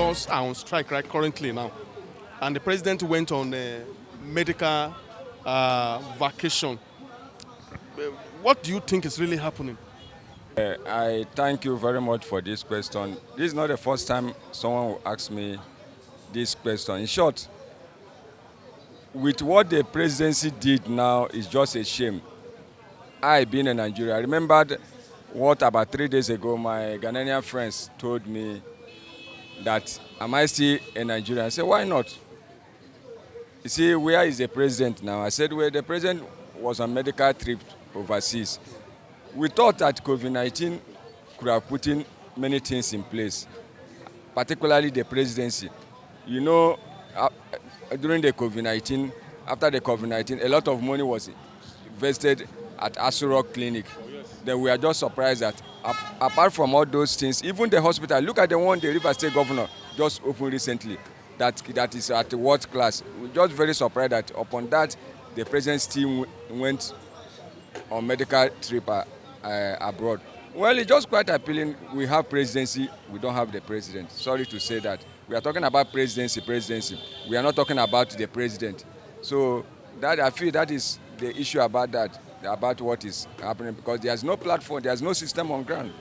doctors are on strike right currently now, and the president went on a medical vacation. What do you think is really happening? I thank you very much for this question. This is not the first time someone will ask me this question. In short, with what the presidency did now is just a shame. I, being in Nigeria, I remembered what about 3 days ago my Ghanaian friends told me that, am I still in Nigeria? I said, why not? You see, where is the president now? I said, well, the president was on medical trip overseas. We thought that COVID-19 could have put in many things in place, particularly the presidency. You know, during the COVID-19, after the COVID-19, a lot of money was invested at Asurok Clinic. Then we are just surprised that apart from all those things, even the hospital, look at the one the River State governor just opened recently, that is at world class. We're just very surprised that upon that, the president still went on medical trip abroad. Well, it's just quite appealing. We have presidency, we don't have the president. Sorry to say that. We are talking about presidency. We are not talking about the president. So that I feel that is the issue about that, about what is happening, because there's no platform, there's no system on ground.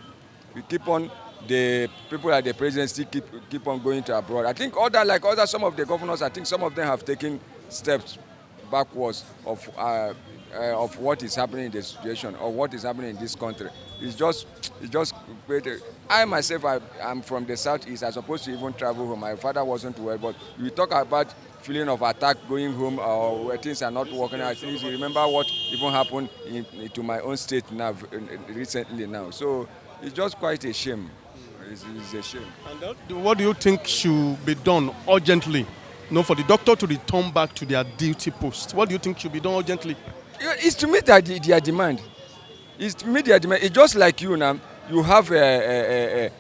We keep on, the people at the presidency keep on going to abroad. I think some of the governors, I think some of them have taken steps backwards of what is happening in the situation or what is happening in this country. It's just great. I myself, I'm from the southeast. I'm supposed to even travel home. My father wasn't well, but we talk about feeling of attack going home or where things are not working. I think you remember what even happened to my own state now recently now. So it's just quite a shame. It's a shame. And what do you think should be done urgently? For the doctor to return back to their duty post. What do you think should be done urgently? It's to meet their demand. It's to meet their demand. It's just like you now. You have a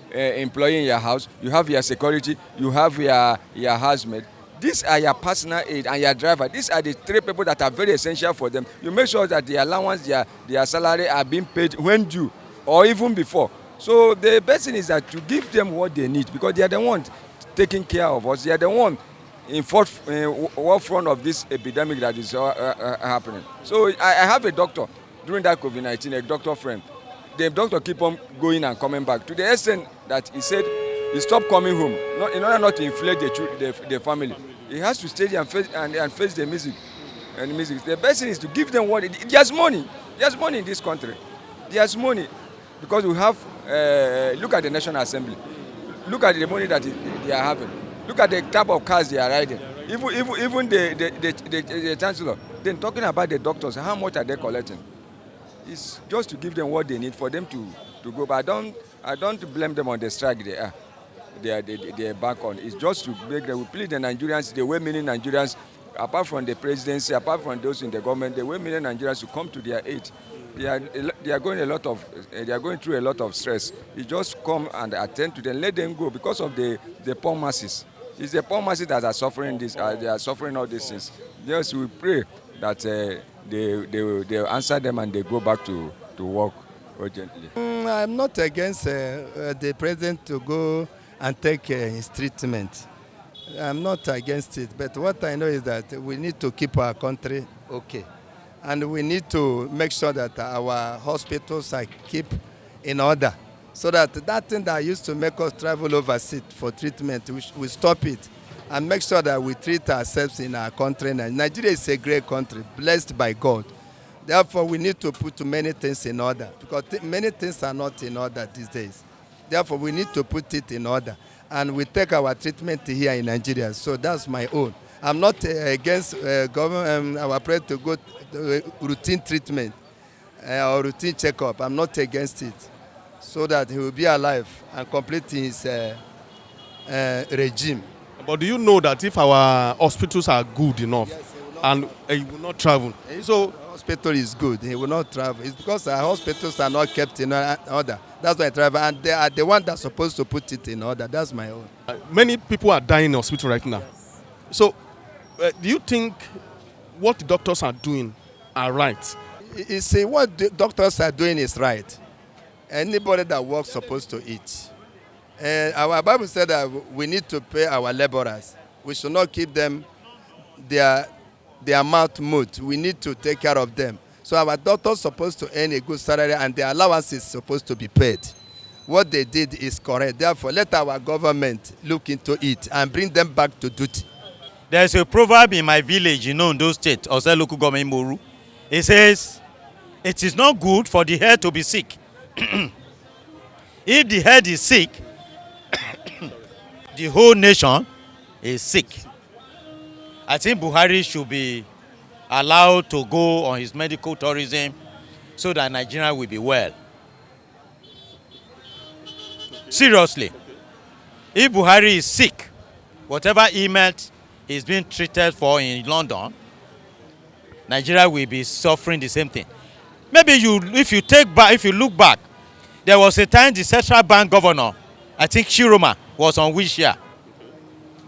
employee in your house. You have your security. You have your housemaid. These are your personal aid and your driver. These are the three people that are very essential for them. You make sure that their allowance, their salary are being paid when due or even before. So the best thing is that to give them what they need, because they are the ones taking care of us. They are the ones in forefront of this epidemic that is happening. So I have a doctor during that COVID-19, a doctor friend. The doctor keep on going and coming back to the extent that he said he stopped coming home in order not to inflate the family. He has to stay there and face the music. And the music. The best thing is to give them what there's money. There's money in this country. There's money because we have. Look at the National Assembly. Look at the money that they are having. Look at the type of cars they are riding. Even the chancellor. Then talking about the doctors, how much are they collecting? It's just to give them what they need for them to go. But I don't blame them on the strike they are. They are back on. It's just to make them. We plead the Nigerians, the way many Nigerians, apart from the presidency, apart from those in the government, the way many Nigerians to come to their aid. They are going through a lot of stress. You just come and attend to them, let them go because of the poor masses. It's the poor masses that are suffering this. They are suffering all these things. Yes, we pray that they answer them and they go back to work urgently. I'm not against the president to go and take his treatment. I'm not against it, but what I know is that we need to keep our country okay. And we need to make sure that our hospitals are kept in order so that thing that used to make us travel overseas for treatment, we stop it and make sure that we treat ourselves in our country. Nigeria is a great country, blessed by God. Therefore, we need to put many things in order because many things are not in order these days. Therefore, we need to put it in order. And we take our treatment here in Nigeria. So that's my own. I'm not against our president to go routine treatment or routine checkup. I'm not against it, so that he will be alive and complete his regime. But do you know that if our hospitals are good enough, yes, he will not travel? So our hospital is good. He will not travel. It's because our hospitals are not kept in order. That's why I travel, and they are the one that's supposed to put it in order. That's my own. Many people are dying in hospital right now. So do you think what the doctors are doing are right? You see, what the doctors are doing is right. Anybody that works supposed to eat. Our Bible said that we need to pay our laborers. We should not keep them their mouth mute. We need to take care of them. So our doctors supposed to earn a good salary and their allowance is supposed to be paid. What they did is correct. Therefore, let our government look into it and bring them back to duty. There's a proverb in my village, in Ondo State, Ose local government Moru. It says, it is not good for the head to be sick. If the head is sick, the whole nation is sick. I think Buhari should be allowed to go on his medical tourism so that Nigeria will be well. Seriously, if Buhari is sick, whatever ailment he's being treated for in London, Nigeria will be suffering the same thing. Maybe if you look back, there was a time the Central Bank governor, I think Shiroma, was on wheelchair.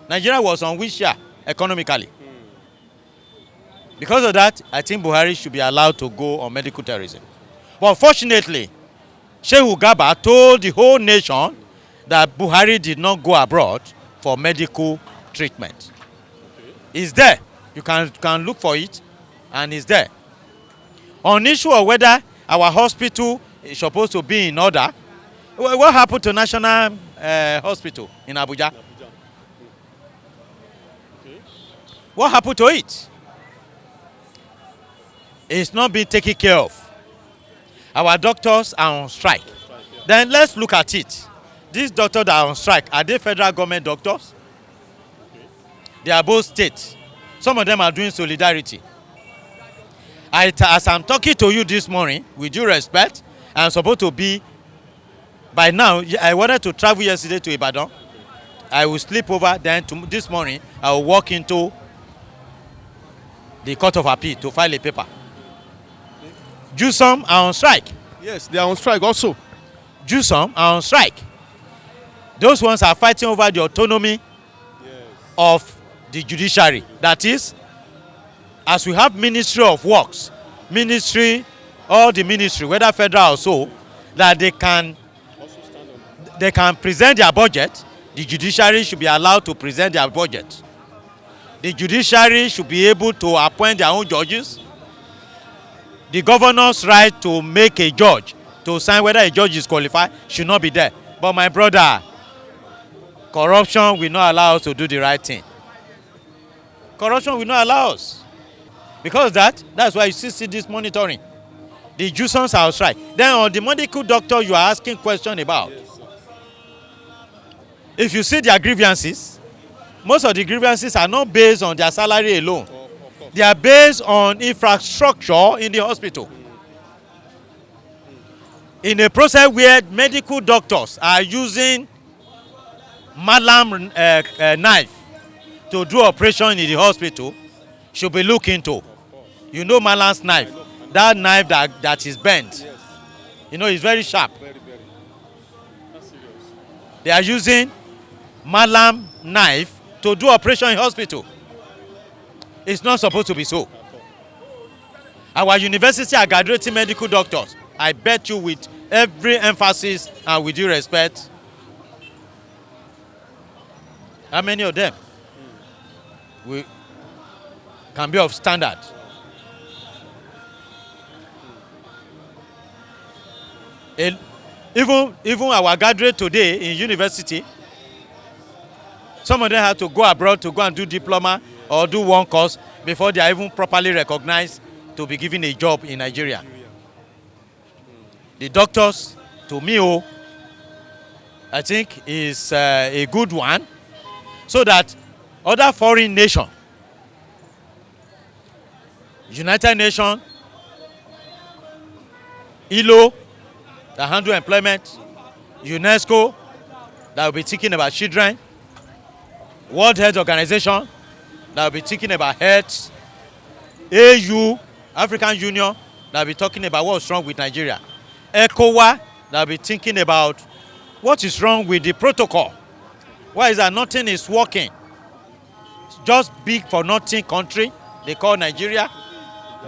Nigeria was on wheelchair economically. Because of that, I think Buhari should be allowed to go on medical tourism. But unfortunately, Shehu Gaba told the whole nation that Buhari did not go abroad for medical treatment. It's there. You can look for it, and it's there. On issue of whether our hospital is supposed to be in order, what happened to National Hospital in Abuja? What happened to it? It's not being taken care of. Our doctors are on strike. Then let's look at it. These doctors that are on strike, are they federal government doctors? They are both state. Some of them are doing solidarity. As I'm talking to you this morning, with due respect, I'm supposed to be, by now, I wanted to travel yesterday to Ibadan. I will sleep over, then this morning, I will walk into the Court of Appeal to file a paper. JUSOM are on strike. Yes, they are on strike also. JUSOM are on strike. Those ones are fighting over the autonomy of the judiciary. That is, as we have Ministry of Works, all the ministry, whether federal or so, that they can present their budget, the judiciary should be allowed to present their budget. The judiciary should be able to appoint their own judges. The governor's right to make a judge, to sign whether a judge is qualified, should not be there. But my brother, corruption will not allow us to do the right thing. Corruption will not allow us. Because that's why you see this monitoring. The JUSOMs are on strike. Then on the medical doctor you are asking question about. If you see their grievances, most of the grievances are not based on their salary alone. They are based on infrastructure in the hospital. In a process where medical doctors are using malam knife to do operation in the hospital, should be looked into. You know malam's knife, that knife that is bent. You know, it's very sharp. They are using malam knife to do operation in hospital. It's not supposed to be so. Our university are graduating medical doctors. I bet you with every emphasis and with due respect, how many of them can be of standard? Even our graduate today in university, some of them have to go abroad to go and do diploma or do one course before they are even properly recognized to be given a job in Nigeria. The doctors, to me, I think is a good one, so that other foreign nations, United Nations, ILO, that handle employment, UNESCO, that will be thinking about children, World Health Organization, that will be thinking about health, AU, African Union, that will be talking about what's wrong with Nigeria, ECOWA, that will be thinking about what is wrong with the protocol. Why is that nothing is working? It's just big for nothing country, they call Nigeria,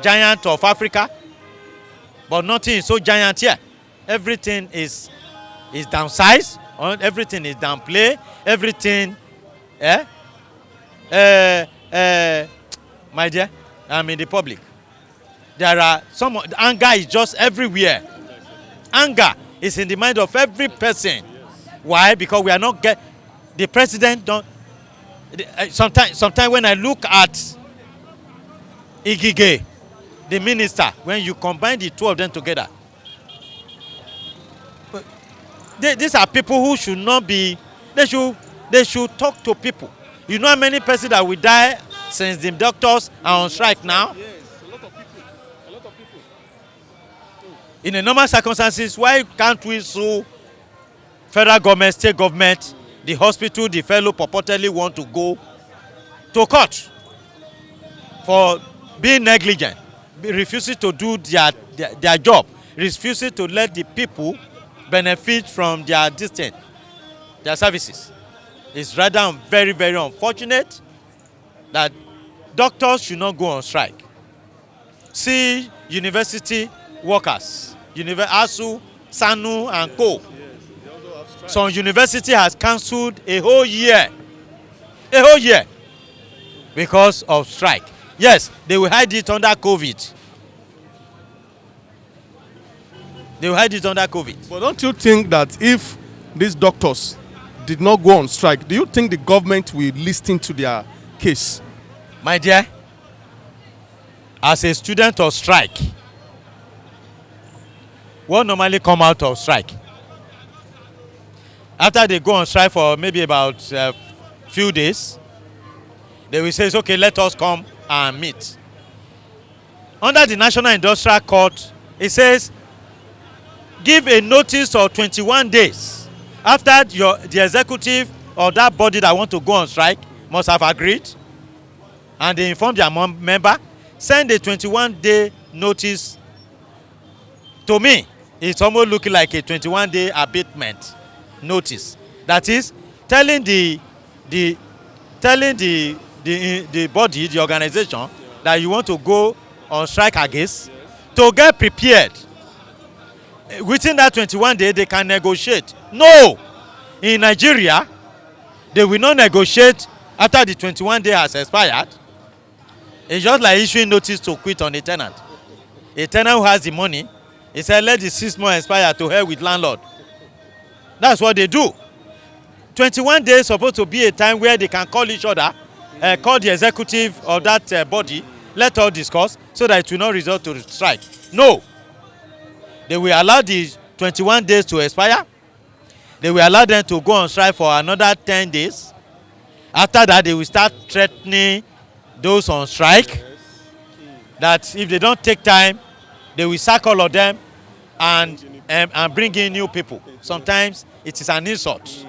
giant of Africa, but nothing is so giant here. Everything is downsized. Everything is downplay. Everything, my dear, I'm in the public. There are anger is just everywhere. Anger is in the mind of every person. Why? Because we are not the president don't. Sometimes when I look at Igige, the minister, when you combine the two of them together, these are people who should not be. They should talk to people. You know how many persons that will die since the doctors are on strike now? Yes, a lot of people. In the normal circumstances, why can't we sue federal government, state government, the hospital the fellow purportedly want to go to court for being negligent, refusing to do their job, refusing to let the people benefit from their services? It's rather very, very unfortunate that doctors should not go on strike. See university workers, ASU, SANU and co. Some university has cancelled a whole year because of strike. Yes, they will hide it under COVID. But don't you think that if these doctors did not go on strike, do you think the government will listen to their case? My dear, as a student of strike, what normally come out of strike? After they go on strike for maybe about a few days, they will say, okay, let us come and meet. Under the National Industrial Court, it says, give a notice of 21 days. After the executive or that body that want to go on strike must have agreed, and they inform their member, send a 21-day notice. To me, it's almost looking like a 21-day abatement notice. That is telling the body, the organization, that you want to go on strike against, to get prepared. Within that 21 days, they can negotiate. No! In Nigeria, they will not negotiate after the 21 days has expired. It's just like issuing notice to quit on a tenant. A tenant who has the money, he said, let the 6 months expire, to hell with landlord. That's what they do. 21 days is supposed to be a time where they can call each other, call the executive of that body, let us discuss, so that it will not result to strike. No. They will allow the 21 days to expire. They will allow them to go on strike for another 10 days. After that, they will start threatening those on strike that if they don't take time, they will sack all of them and bring in new people. Sometimes it is an insult.